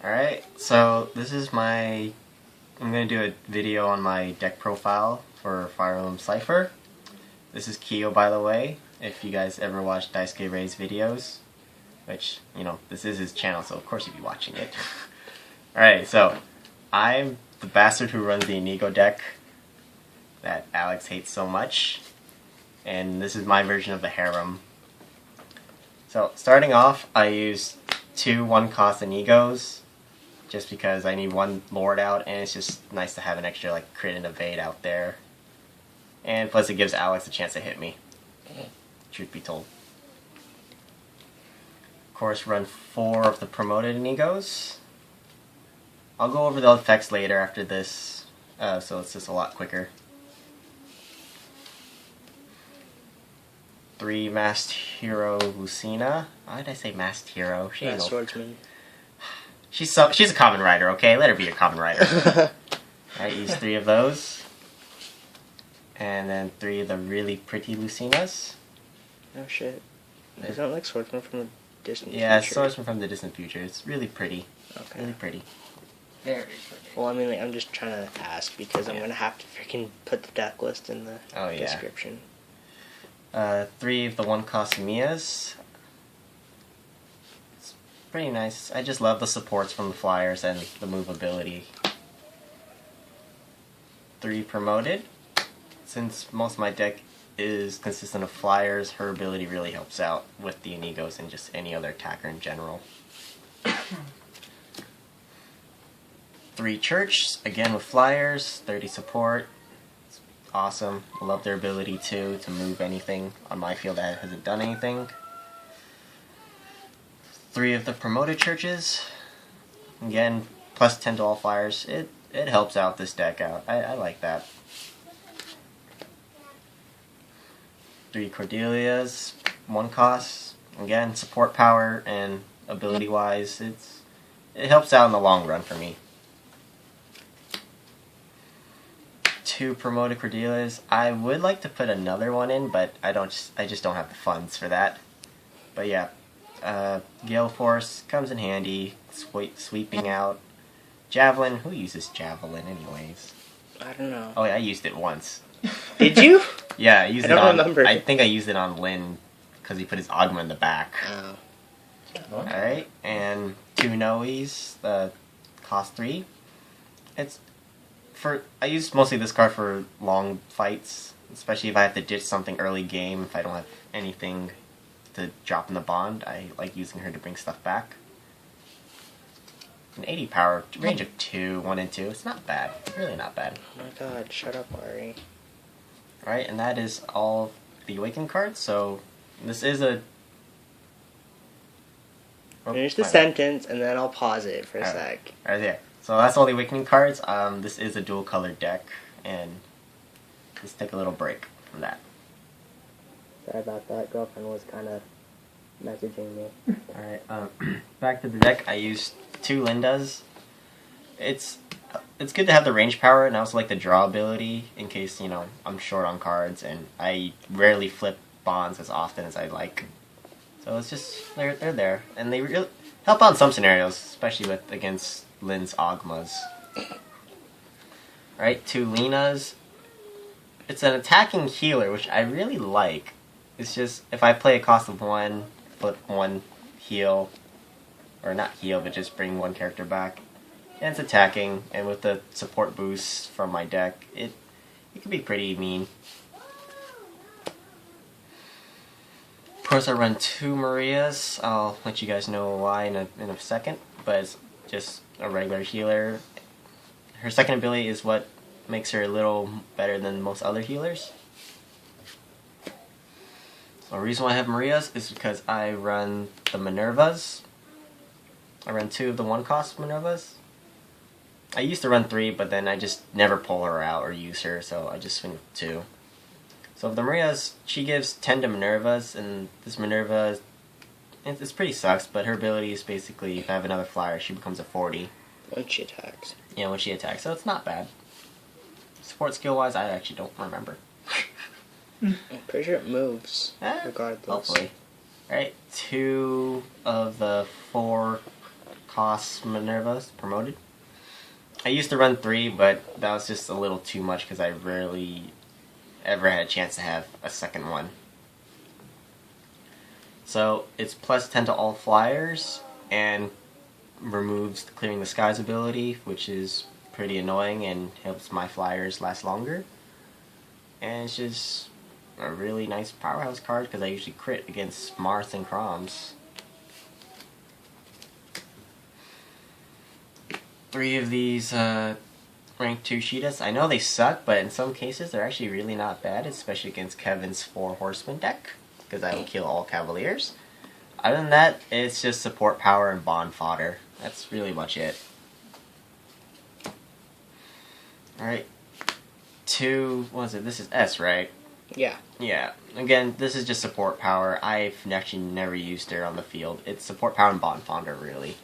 Alright, so this is I'm going to do a video on my deck profile for Fire Emblem Cipher. This is Kyo, by the way, if you guys ever watched Daisuke Ray's videos. Which, you know, this is his channel, so of course you'd be watching it. Alright, so I'm the bastard who runs the Inigo deck that Alex hates so much. And this is my version of the harem. So, starting off, I use 2 1-cost Inigos, just because I need 1 Lord out, and it's just nice to have an extra, like, crit and evade out there. And plus it gives Alex a chance to hit me, truth be told. Of course, run 4 of the promoted Inigos. I'll go over the effects later after this, so it's just a lot quicker. 3 Masked Hero Lucina. Why did I say Masked Hero? She ain't no Swordsman. She's a common rider, okay? Let her be a common rider. I use 3 of those. And then 3 of the really pretty Lucinas. Oh shit. Is that like Swordsman from the distant future? Yeah, Swordsman from the distant future. It's really pretty. Okay. Really pretty. Very pretty. Well, I mean, like, I'm just trying to ask because I'm Yeah. gonna have to freaking put the deck list in the Oh, yeah. description. 3 of the 1-cost Sumias. It's pretty nice. I just love the supports from the flyers and the movability. 3 promoted. Since most of my deck is consistent of flyers, her ability really helps out with the Inigos and just any other attacker in general. 3 Cherche, again with flyers, 30 support. It's awesome. I love their ability too to move anything on my field that hasn't done anything. 3 of the promoted Cherches. Again, plus 10 to all flyers. It helps out this deck out. I like that. 3 Cordelias, 1 cost. Again, support power and ability wise, it helps out in the long run for me. 2 promoted Cordelias. I would like to put another one in, but I just don't have the funds for that. But yeah, Gale Force comes in handy. Sweeping out. Javelin. Who uses Javelin anyways? I don't know. Oh yeah, I used it once. Did you? Yeah, I used I it don't on. remember. I think I used it on Linde because he put his Ogma in the back. Oh. Alright, and 2 Nowis, cost 3. I use mostly this card for long fights, especially if I have to ditch something early game, if I don't have anything to drop in the bond. I like using her to bring stuff back. An 80 power, range of 2, 1 and 2. It's not bad. Really not bad. Oh my god, shut up, Ari. Alright, and that is all the Awaken cards, so this is a... Finish the sentence, and then I'll pause it for a Alright. sec. Alright, yeah. So that's all the Awakening cards. This is a dual colored deck, and let's take a little break from that. Sorry about that. Girlfriend was kind of messaging me. Alright, back to the deck. I used 2 Lindas. It's good to have the range power, and I also like the draw ability in case, you know, I'm short on cards, and I rarely flip bonds as often as I like. So it's just, they're there, and they really help out in some scenarios, especially against Linde's Ogmas. Right, 2 Lenas. It's an attacking healer, which I really like. It's just, if I play a cost of 1, flip 1 heal, or not heal, but just bring 1 character back. And it's attacking, and with the support boost from my deck, it can be pretty mean. Of course, I run 2 Marias. I'll let you guys know why in a second, but it's just a regular healer. Her second ability is what makes her a little better than most other healers. So the reason why I have Marias is because I run the Minervas. I run 2 of the 1-cost Minervas. I used to run 3, but then I just never pull her out or use her, so I just swing with 2. So the Marias, she gives 10 to Minervas, and this Minerva, it's pretty sucks, but her ability is basically, if I have another flyer, she becomes a 40. When she attacks. Yeah, when she attacks, so it's not bad. Support skill-wise, I actually don't remember. I'm pretty sure it moves, regardless. Hopefully. Alright, 2 of the 4 cost Minerva's promoted. I used to run 3, but that was just a little too much because I rarely ever had a chance to have a second one. So it's plus 10 to all flyers and removes the Clearing the Skies ability, which is pretty annoying and helps my flyers last longer. And it's just a really nice powerhouse card because I usually crit against Marth and Croms. 3 of these rank 2 Sheetas. I know they suck, but in some cases they're actually really not bad, especially against Kevin's 4 Horseman deck, because I will kill all Cavaliers. Other than that, it's just support power and bond fodder. That's really much it. Alright. 2, what is it? This is S, right? Yeah. Yeah. Again, this is just support power. I've actually never used her on the field. It's support power and bond fodder, really.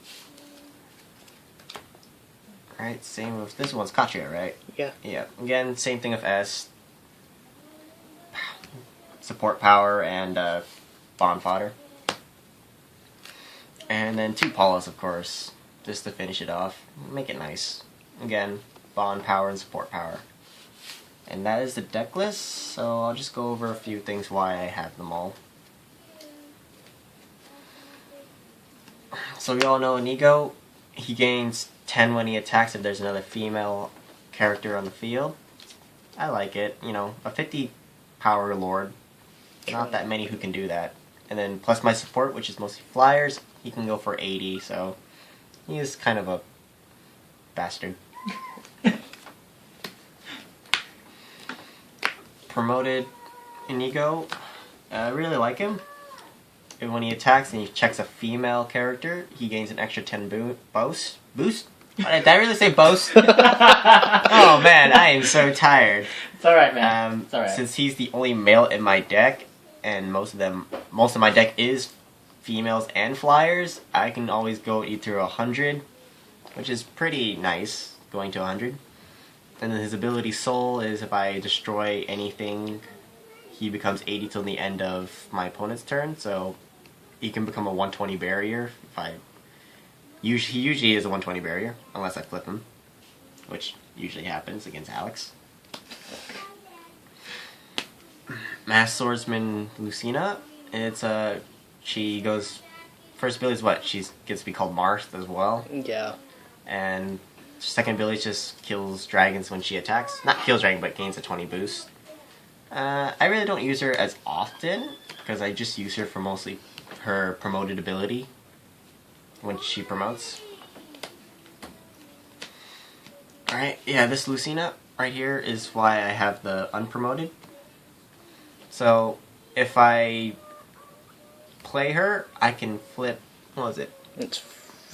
Alright, same with this one's Catria, right? Yeah. Yeah. Again, same thing with S. Support power and bond fodder. And then 2 Pallas, of course, just to finish it off. Make it nice. Again, bond power and support power. And that is the deck list, so I'll just go over a few things why I have them all. So we all know Inigo, he gains 10 when he attacks if there's another female character on the field. I like it, you know, a 50 power lord. Not that many who can do that. And then plus my support, which is mostly flyers, he can go for 80, so he is kind of a bastard. Promoted Inigo, I really like him. And when he attacks and he checks a female character, he gains an extra 10 boost. Boost? Did I really say boast? Oh man, I am so tired. It's alright, man. It's alright. Since he's the only male in my deck, and most of my deck is females and flyers, I can always go either 100, which is pretty nice, going to 100. And then his ability Soul is if I destroy anything, he becomes 80 till the end of my opponent's turn, so he can become a 120 barrier. He usually is a 120 barrier, unless I flip him, which usually happens against Alex. Mass Swordsman Lucina, it's she goes, first ability is what? She gets to be called Marth as well. Yeah. And second ability just kills dragons when she attacks. Not kills dragon, but gains a 20 boost. I really don't use her as often, because I just use her for mostly her promoted ability when she promotes. Alright, yeah, this Lucina right here is why I have the unpromoted. So, if I play her, I can flip, what was it? It's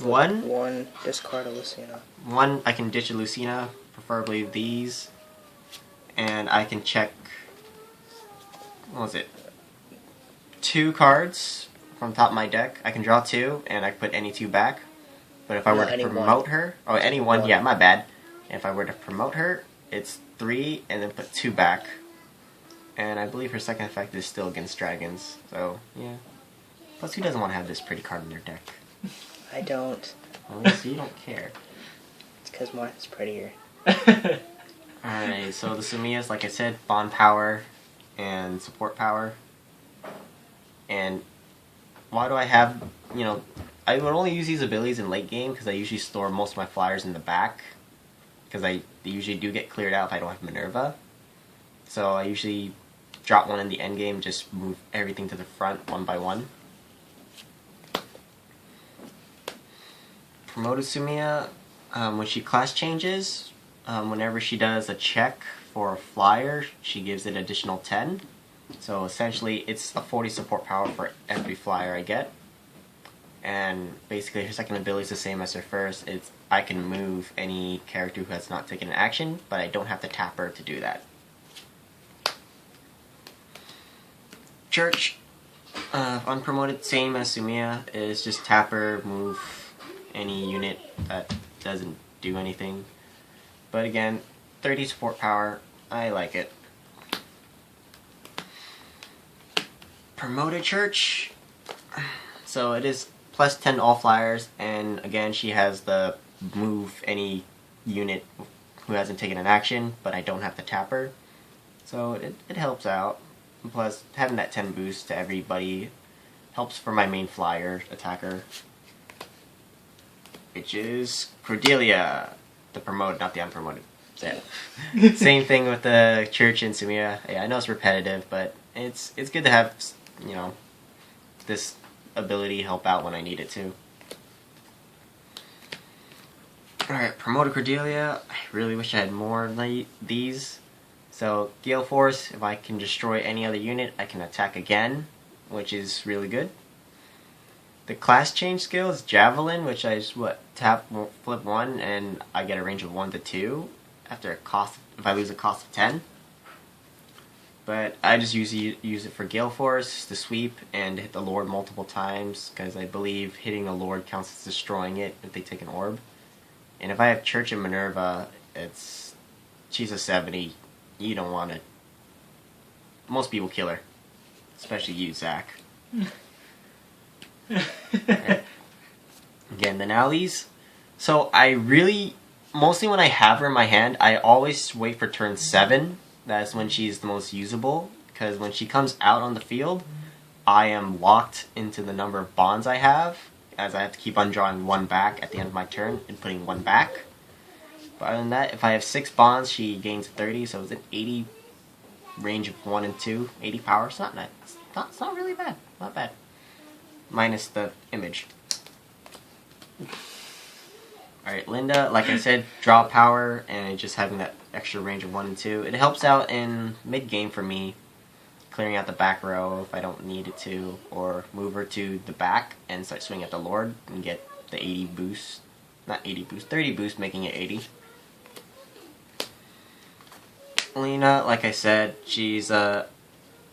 One, discard a Lucina. One, I can ditch a Lucina, preferably these, and I can check, what was it? 2 cards from top of my deck. I can draw 2, and I can put any 2 back. But if I were to promote her, oh, any one, yeah, my bad. If I were to promote her, it's 3, and then put 2 back. And I believe her second effect is still against dragons, so, yeah. Plus, who doesn't want to have this pretty card in their deck? I don't. Well, so you don't care. It's because Marth is prettier. Alright, so the Sumias, like I said, bond power and support power. And why do I have, you know, I would only use these abilities in late game because I usually store most of my flyers in the back. Because they usually do get cleared out if I don't have Minerva. So I usually drop one in the end game, just move everything to the front one by one. Promoted Sumia, when she class changes, whenever she does a check for a flyer, she gives it additional 10. So essentially, it's a 40 support power for every flyer I get. And basically, her second ability is the same as her first. It's I can move any character who has not taken an action, but I don't have to tap her to do that. Cherche, unpromoted, same as Sumia, is just tap her, move any unit that doesn't do anything. But again, 30 support power, I like it. Promoted Cherche, so it is plus 10 to all flyers, and again she has the move any unit who hasn't taken an action, but I don't have to tap her. So it helps out. Plus, having that 10 boost to everybody helps for my main flyer attacker, which is Cordelia, the promoted, not the unpromoted. So, yeah. Same thing with the Cherche and Sumia. Yeah, I know it's repetitive, but it's good to have, you know, this ability help out when I need it to. Alright, promoted Cordelia. I really wish I had more like these. So, Gale Force, if I can destroy any other unit, I can attack again, which is really good. The class change skill is Javelin, which I just, tap, flip 1, and I get a range of 1 to 2 after a cost, if I lose a cost of 10. But I just use it for Gale Force to sweep and hit the Lord multiple times, because I believe hitting a Lord counts as destroying it if they take an orb. And if I have Cherche and Minerva, she's a 70. You don't want to. Most people kill her, especially you, Zach. Right. Again, the Nallies. So I really, mostly when I have her in my hand, I always wait for turn 7. That's when she's the most usable, because when she comes out on the field, I am locked into the number of bonds I have, as I have to keep on drawing 1 back at the end of my turn and putting 1 back. But other than that, if I have 6 bonds, she gains 30, so it's an 80 range of 1 and 2, 80 power. It's not nice. It's not really bad. Not bad. Minus the image. Alright, Linde, like I said, draw power, and just having that extra range of 1 and 2. It helps out in mid-game for me, clearing out the back row if I don't need it to, or move her to the back and start swinging at the Lord and get the 80 boost. Not 80 boost, 30 boost, making it 80. Lena, like I said, she's an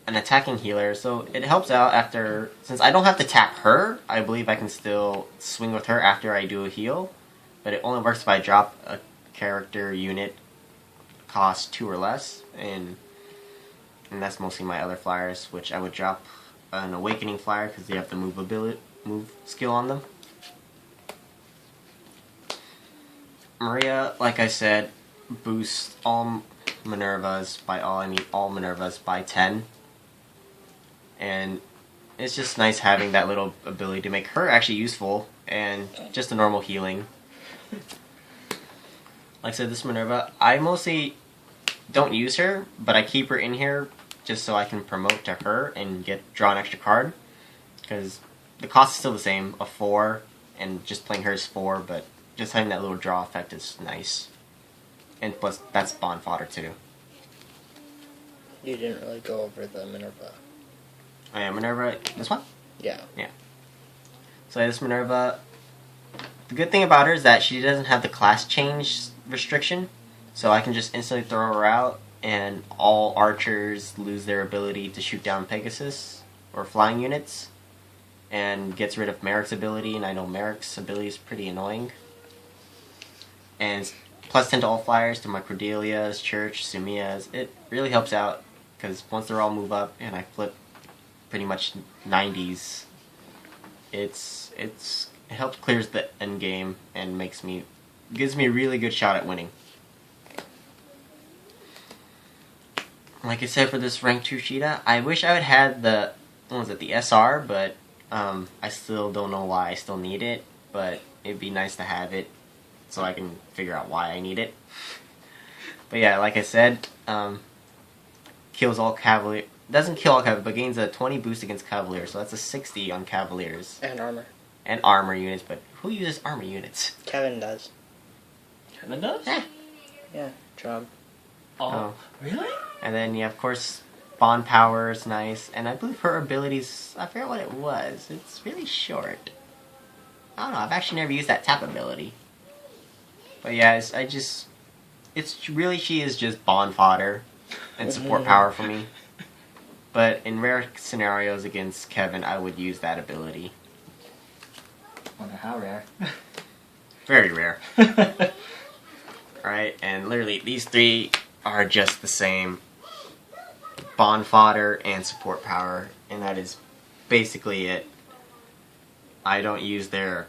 attacking healer, so it helps out after, since I don't have to tap her, I believe I can still swing with her after I do a heal, but it only works if I drop a character unit cost 2 or less, and that's mostly my other flyers, which I would drop an Awakening flyer because they have the move skill on them. Maria, like I said, boosts all Minervas by all Minervas by 10. And it's just nice having that little ability to make her actually useful and just a normal healing. Like I said, this Minerva, I mostly don't use her, but I keep her in here just so I can promote to her and draw an extra card. Because the cost is still the same, of 4, and just playing her is 4, but just having that little draw effect is nice. And plus, that's bond fodder too. You didn't really go over the Minerva. Oh yeah, Minerva, this one? Yeah. Yeah. So this Minerva, the good thing about her is that she doesn't have the class change restriction. So I can just instantly throw her out, and all archers lose their ability to shoot down Pegasus or flying units. And gets rid of Merrick's ability, and I know Merrick's ability is pretty annoying. And plus 10 to all flyers to my Cordelias, Cherche, Sumias. It really helps out, because once they're all move up and I flip pretty much 90s, it helps clears the end game and gives me a really good shot at winning. Like I said, for this rank 2 Sheeta, I wish I would have the SR, but I still don't know why I still need it, but it'd be nice to have it so I can figure out why I need it. But yeah, like I said, kills all Cavalier. Doesn't kill all Cavalier, but gains a 20 boost against Cavaliers, so that's a 60 on Cavaliers. And armor. And armor units, but who uses armor units? Kevin does. Kevin does? Yeah, Trump. Oh, really? And then, yeah, of course, bond power is nice, and I believe her abilities, I forget what it was. It's really short. I don't know, I've actually never used that tap ability. But yeah, she is just bond fodder and support power for me. But in rare scenarios against Kevin, I would use that ability. Wonder how rare. Very rare. Alright, and literally these 3 are just the same. Bond fodder and support power, and that is basically it. I don't use their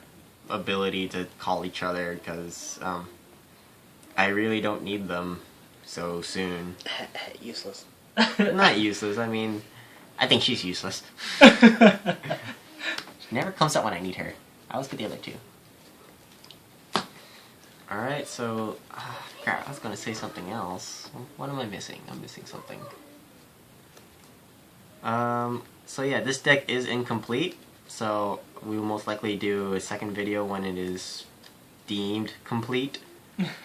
ability to call each other because I really don't need them so soon. Useless. Not useless, I mean, I think she's useless. She never comes out when I need her. I always get the other two. Alright, so... crap, I was gonna say something else. What am I missing? I'm missing something. So yeah, this deck is incomplete, so we will most likely do a second video when it is deemed complete.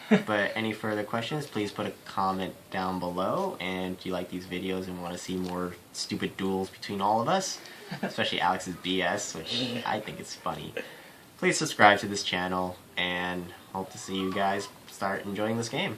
But any further questions, please put a comment down below, and if you like these videos and want to see more stupid duels between all of us, especially Alex's BS, which I think is funny, please subscribe to this channel, and hope to see you guys start enjoying this game.